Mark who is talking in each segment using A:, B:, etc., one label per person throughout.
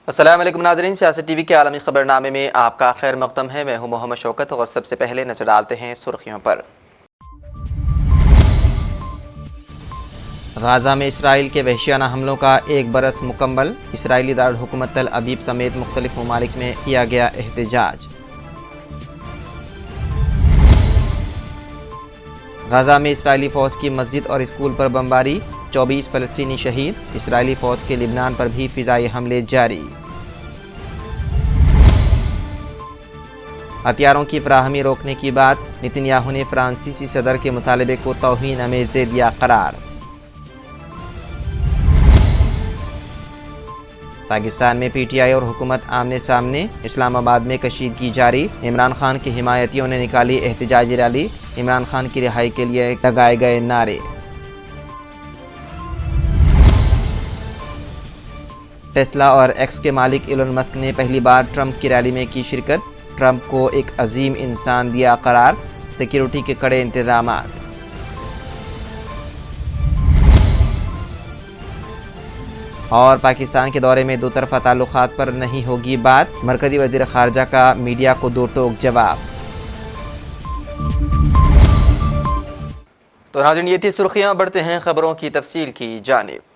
A: السلام علیکم ناظرین، سیاست ٹی وی کے عالمی خبر نامے میں آپ کا خیر مقدم ہے۔ میں ہوں محمد شوکت اور سب سے پہلے نظر ڈالتے ہیں سرخیوں پر۔ غزہ میں اسرائیل کے وحشیانہ حملوں کا 1 برس مکمل، اسرائیلی دارالحکومت تل ابیب سمیت مختلف ممالک میں کیا گیا احتجاج۔ غزہ میں اسرائیلی فوج کی مسجد اور اسکول پر بمباری، 24 فلسطینی شہید، اسرائیلی فوج کے لبنان پر بھی فضائی حملے جاری۔ ہتھیاروں کی فراہمی روکنے کی بات، نتن یاہو نے فرانسیسی صدر کے مطالبے کو توہین آمیز دے دیا قرار۔ پاکستان میں پی ٹی آئی اور حکومت آمنے سامنے، اسلام آباد میں کشیدگی جاری، عمران خان کے حمایتیوں نے نکالی احتجاجی ریلی، عمران خان کی رہائی کے لیے لگائے گئے نعرے۔ ٹیسلا اور ایکس کے مالک ایلن مسک نے پہلی بار ٹرمپ کی ریلی میں کی شرکت، ٹرمپ کو ایک عظیم انسان دیا قرار، سیکیورٹی کے کڑے انتظامات۔ اور پاکستان کے دورے میں دو طرفہ تعلقات پر نہیں ہوگی بات، مرکزی وزیر خارجہ کا میڈیا کو دو ٹوک جواب۔ تو ناظرین، یہ تھی سرخیاں، بڑھتے ہیں خبروں کی تفصیل کی جانب۔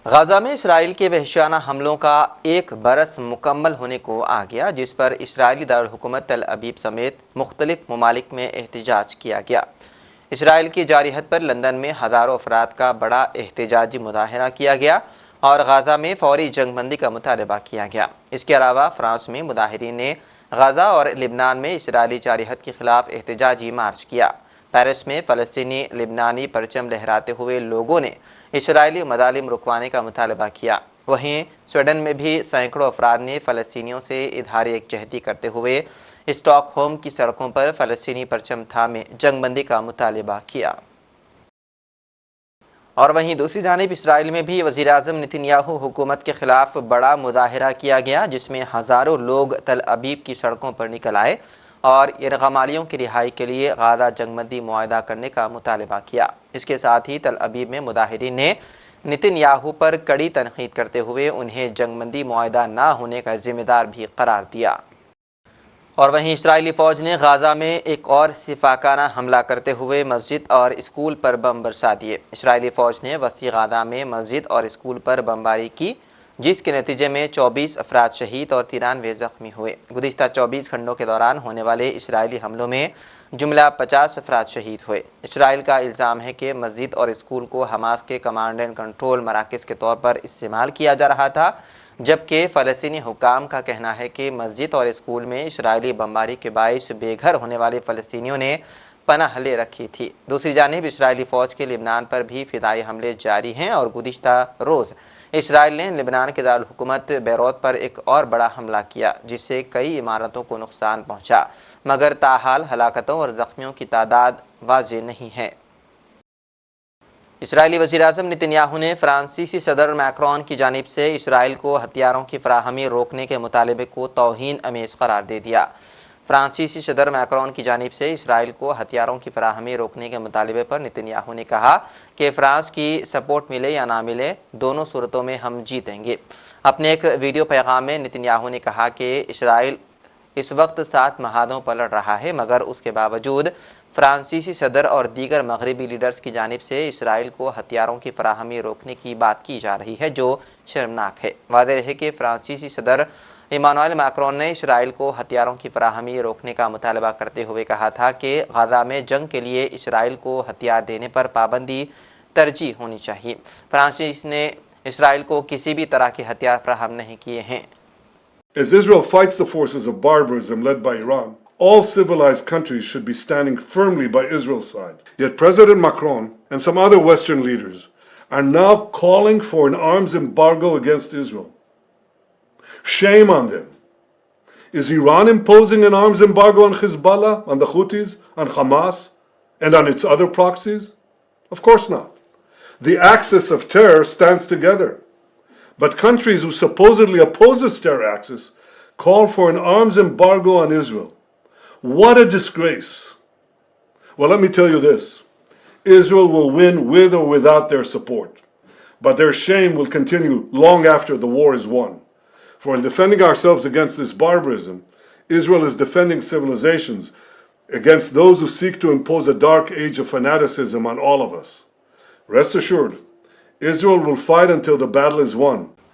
A: غزہ میں اسرائیل کے وحشیانہ حملوں کا 1 برس مکمل ہونے کو آ گیا، جس پر اسرائیلی دارالحکومت تل ابیب سمیت مختلف ممالک میں احتجاج کیا گیا۔ اسرائیل کی جارحیت پر لندن میں ہزاروں افراد کا بڑا احتجاجی مظاہرہ کیا گیا اور غزہ میں فوری جنگ بندی کا مطالبہ کیا گیا۔ اس کے علاوہ فرانس میں مظاہرین نے غزہ اور لبنان میں اسرائیلی جارحیت کے خلاف احتجاجی مارچ کیا۔ پیرس میں فلسطینی لبنانی پرچم لہراتے ہوئے لوگوں نے اسرائیلی مظالم رکوانے کا مطالبہ کیا۔ وہیں سویڈن میں بھی سینکڑوں افراد نے فلسطینیوں سے اظہار یکجہتی کرتے ہوئے اسٹاک ہوم کی سڑکوں پر فلسطینی پرچم تھامے جنگ بندی کا مطالبہ کیا۔ اور وہیں دوسری جانب اسرائیل میں بھی وزیر اعظم نتن یاہو حکومت کے خلاف بڑا مظاہرہ کیا گیا، جس میں ہزاروں لوگ تل ابیب کی سڑکوں پر نکل آئے اور یرغمالیوں کی رہائی کے لیے غزہ جنگ بندی معاہدہ کرنے کا مطالبہ کیا۔ اس کے ساتھ ہی تل ابیب میں مظاہرین نے نتن یاہو پر کڑی تنقید کرتے ہوئے انہیں جنگ بندی معاہدہ نہ ہونے کا ذمہ دار بھی قرار دیا۔ اور وہیں اسرائیلی فوج نے غزہ میں ایک اور صفاقانہ حملہ کرتے ہوئے مسجد اور اسکول پر بم برسا دیے۔ اسرائیلی فوج نے وسطی غزہ میں مسجد اور اسکول پر بمباری کی، جس کے نتیجے میں 24 افراد شہید اور 93 زخمی ہوئے۔ گزشتہ 24 گھنٹوں کے دوران ہونے والے اسرائیلی حملوں میں جملہ 50 افراد شہید ہوئے۔ اسرائیل کا الزام ہے کہ مسجد اور اسکول کو حماس کے کمانڈ اینڈ کنٹرول مراکز کے طور پر استعمال کیا جا رہا تھا، جبکہ فلسطینی حکام کا کہنا ہے کہ مسجد اور اسکول میں اسرائیلی بمباری کے باعث بے گھر ہونے والے فلسطینیوں نے پناہ لے رکھی تھی۔ دوسری جانب اسرائیلی فوج کے لبنان پر بھی فضائی حملے جاری ہیں اور گزشتہ روز اسرائیل نے لبنان کے دارالحکومت بیروت پر ایک اور بڑا حملہ کیا، جس سے کئی عمارتوں کو نقصان پہنچا، مگر تاحال ہلاکتوں اور زخمیوں کی تعداد واضح نہیں ہے۔ اسرائیلی وزیر اعظم نتن یاہو نے فرانسیسی صدر میکرون کی جانب سے اسرائیل کو ہتھیاروں کی فراہمی روکنے کے مطالبے کو توہین آمیز قرار دے دیا۔ فرانسیسی صدر میکرون کی جانب سے اسرائیل کو ہتھیاروں کی فراہمی روکنے کے مطالبے پر نتن یاہو نے کہا کہ فرانس کی سپورٹ ملے یا نہ ملے، دونوں صورتوں میں ہم جیتیں گے۔ اپنے ایک ویڈیو پیغام میں نتن یاہو نے کہا کہ اسرائیل اس وقت 7 محاذوں پر لڑ رہا ہے، مگر اس کے باوجود فرانسیسی صدر اور دیگر مغربی لیڈرز کی جانب سے اسرائیل کو ہتھیاروں کی فراہمی روکنے کی بات کی جا رہی ہے، جو شرمناک ہے۔ واضح رہے کہ فرانسیسی صدر ایمانوئل میکرون نے اسرائیل کو ہتھیاروں کی فراہمی روکنے کا مطالبہ کرتے ہوئے کہا تھا کہ غزہ میں جنگ کے لیے اسرائیل کو ہتھیار دینے پر پابندی ترجیح ہونی چاہیے۔ فرانس نے اسرائیل کو کسی بھی طرح کے ہتھیار فراہم نہیں کیے ہیں۔
B: As Israel fights the forces of barbarism led by Iran, all civilized countries should be standing firmly by Israel's side. Yet President Macron and some other Western leaders are now calling for an arms embargo against Israel. Shame on them. Is Iran imposing an arms embargo on Hezbollah, on the Houthis, on Hamas, and on its other proxies? Of course not. The axis of terror stands together. But countries who supposedly oppose this terror axis call for an arms embargo on Israel. What a disgrace. Well, let me tell you this. Israel will win with or without their support. But their shame will continue long after the war is won. For in defending ourselves against this barbarism, Israel is defending civilizations against those who seek to impose a dark age of fanaticism on all of us. Rest assured, Israel will fight until the battle is won.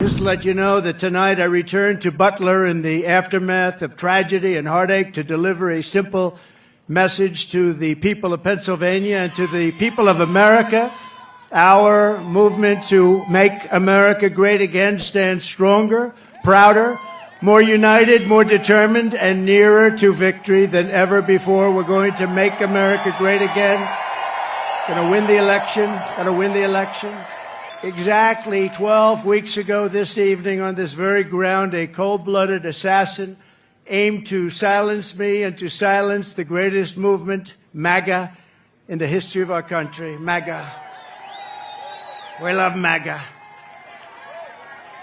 C: Just to let you know that tonight I returned to Butler in the aftermath of tragedy and heartache to deliver a simple message to the people of Pennsylvania and to the people of America. Our movement to make America great again stands stronger, prouder, more united, more determined, and nearer to victory than ever before. We're going to make America great again. Going to win the election. Going to win the election. Exactly 12 weeks ago this evening on this very ground, a cold-blooded assassin aimed to silence me and to silence the greatest movement, MAGA, in the history of our country. MAGA. We love MAGA.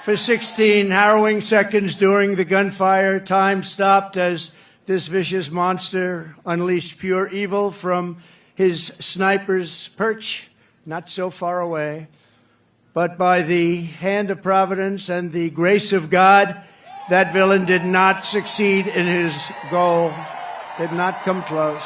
C: For 16 harrowing seconds during the gunfire, time stopped as this vicious monster unleashed pure evil from his sniper's perch, not so far away. But by the hand of Providence and the grace of God, that villain did not succeed in his goal, did not come close.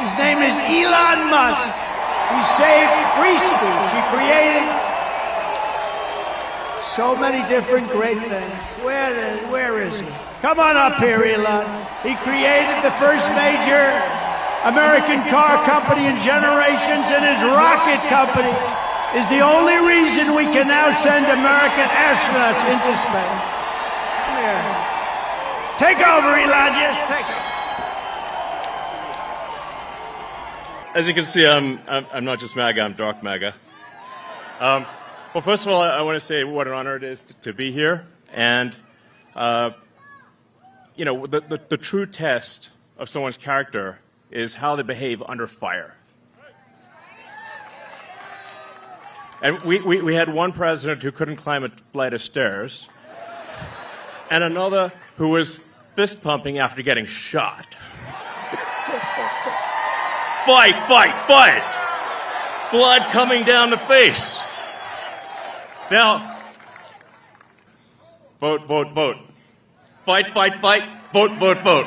C: His name is Elon Musk. He saved free speech. He created so many different great things. Where is he? Come on up here, Elon. He created the first major American car company in generations, and his rocket company is the only reason we can now send American astronauts into space. Come here. Take over, Elon. Just take over.
D: As you can see, I'm not just MAGA, I'm dark MAGA. Well, first of all, I want to say what an honor it is to be here. And, you know, the true test of someone's character is how they behave under fire. And we had one president who couldn't climb a flight of stairs, and another who was fist pumping after getting shot. Fight, fight, fight! Blood coming down the face. Now, vote, vote, vote. Fight, fight, fight. Vote, vote, vote.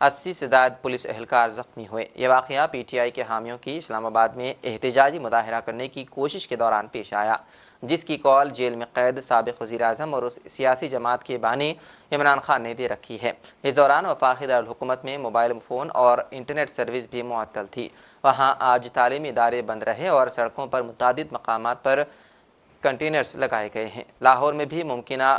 A: 80 سے زائد police اہلکار زخمی ہوئے۔ یہ واقعہ P T I کے حامیوں کی اسلام آباد میں احتجاجی مظاہرہ کرنے کی کوشش کے دوران پیش آیا، جس کی کال جیل میں قید سابق وزیر اعظم اور اس سیاسی جماعت کے بانی عمران خان نے دے رکھی ہے۔ اس دوران وفاقی دارالحکومت میں موبائل فون اور انٹرنیٹ سروس بھی معطل تھی۔ وہاں آج تعلیمی ادارے بند رہے اور سڑکوں پر متعدد مقامات پر کنٹینرز لگائے گئے ہیں۔ لاہور میں بھی ممکنہ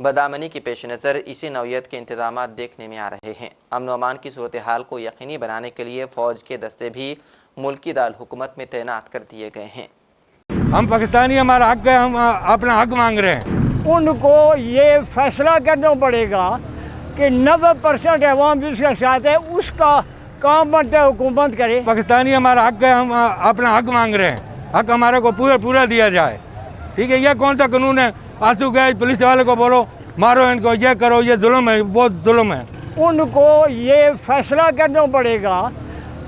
A: بدامنی کے پیش نظر اسی نوعیت کے انتظامات دیکھنے میں آ رہے ہیں۔ امن و امان کی صورتحال کو یقینی بنانے کے لیے فوج کے دستے بھی ملکی دارالحکومت میں تعینات کر دیے گئے ہیں۔
E: ہم پاکستانی، ہمارا حق ہے، ہم اپنا حق مانگ رہے ہیں۔
F: ان کو یہ فیصلہ کرنا پڑے گا کہ 90% عوام جس کے ساتھ ہے اس کا کام بنتا ہے حکومت کرے۔
E: پاکستانی، ہمارا حق ہے، ہم اپنا حق مانگ رہے ہیں، حق ہمارے کو پورا دیا جائے۔ ٹھیک ہے، یہ کون سا قانون ہے؟ آنسو گئے پولیس والے کو بولو مارو ان کو، یہ کرو، یہ ظلم ہے، بہت ظلم ہے۔
F: ان کو یہ فیصلہ کرنا پڑے گا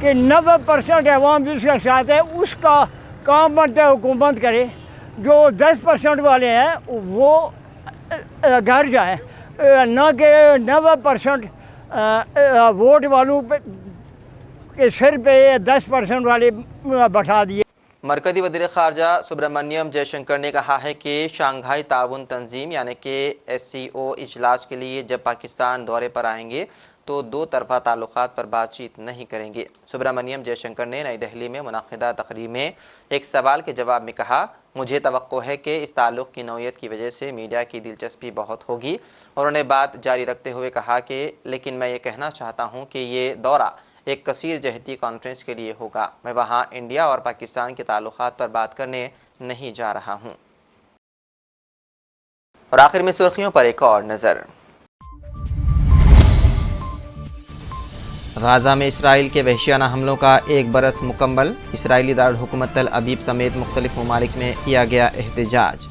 F: کہ 90% عوام جس کے ساتھ ہے اس کا کام بنتا ہے حکومت کرے۔ جو 10% والے ہیں وہ گھر جائیں، نہ کہ 90% ووٹ والوں کے سر پہ 10% والے بٹھا دیے۔
A: مرکزی وزیر خارجہ سبرامنیم جے شنکر نے کہا ہے کہ شانگھائی تعاون تنظیم یعنی کہ SCO اجلاس کے لیے جب پاکستان دورے پر آئیں گے تو دو طرفہ تعلقات پر بات چیت نہیں کریں گے۔ سبرامنیم جے شنکر نے نئی دہلی میں منعقدہ تقریب میں ایک سوال کے جواب میں کہا، مجھے توقع ہے کہ اس تعلق کی نوعیت کی وجہ سے میڈیا کی دلچسپی بہت ہوگی۔ انہوں نے بات جاری رکھتے ہوئے کہا کہ لیکن میں یہ کہنا چاہتا ہوں کہ یہ دورہ ایک کثیر جہتی کانفرنس کے لیے ہوگا، میں وہاں انڈیا اور پاکستان کے تعلقات پر بات کرنے نہیں جا رہا ہوں۔ اور آخر میں سرخیوں پر ایک اور نظر۔ غزہ میں اسرائیل کے وحشیانہ حملوں کا ایک برس مکمل، اسرائیلی دارالحکومت تل ابیب سمیت مختلف ممالک میں کیا گیا احتجاج۔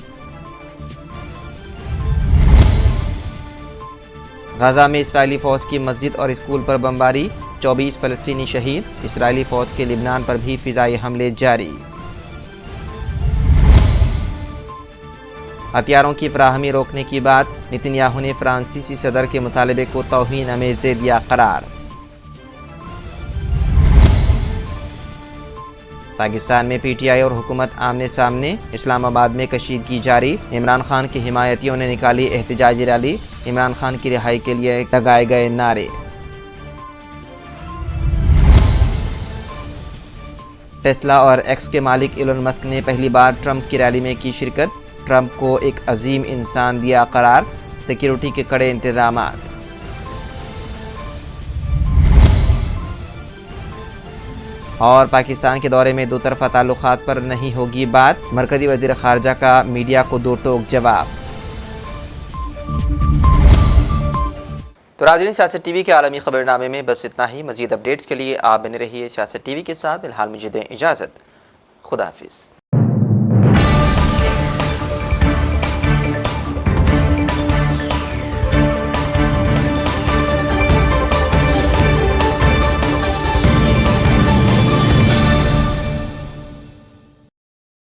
A: غزہ میں اسرائیلی فوج کی مسجد اور اسکول پر بمباری، 24 فلسطینی شہید، اسرائیلی فوج کے لبنان پر بھی فضائی حملے جاری۔ ہتھیاروں کی فراہمی روکنے کی بات، نتن یاہو نے فرانسیسی صدر کے مطالبے کو توہین آمیز دے دیا قرار۔ پاکستان میں پی ٹی آئی اور حکومت آمنے سامنے، اسلام آباد میں کشیدگی جاری، عمران خان کی حمایتیوں نے نکالی احتجاجی ریلی، عمران خان کی رہائی کے لیے لگائے گئے نعرے۔ ٹیسلا اور ایکس کے مالک ایلن مسک نے پہلی بار ٹرمپ کی ریلی میں کی شرکت، ٹرمپ کو ایک عظیم انسان دیا قرار، سیکیورٹی کے کڑے انتظامات۔ اور پاکستان کے دورے میں دو طرفہ تعلقات پر نہیں ہوگی بات، مرکزی وزیر خارجہ کا میڈیا کو دو ٹوک جواب۔ تو ناظرین، سیاست ٹی وی کے عالمی خبرنامے میں بس اتنا ہی۔ مزید اپڈیٹس کے لیے آپ بنے رہیے سیاست ٹی وی کے ساتھ۔ فی الحال مجھے دیں اجازت، خدا حافظ۔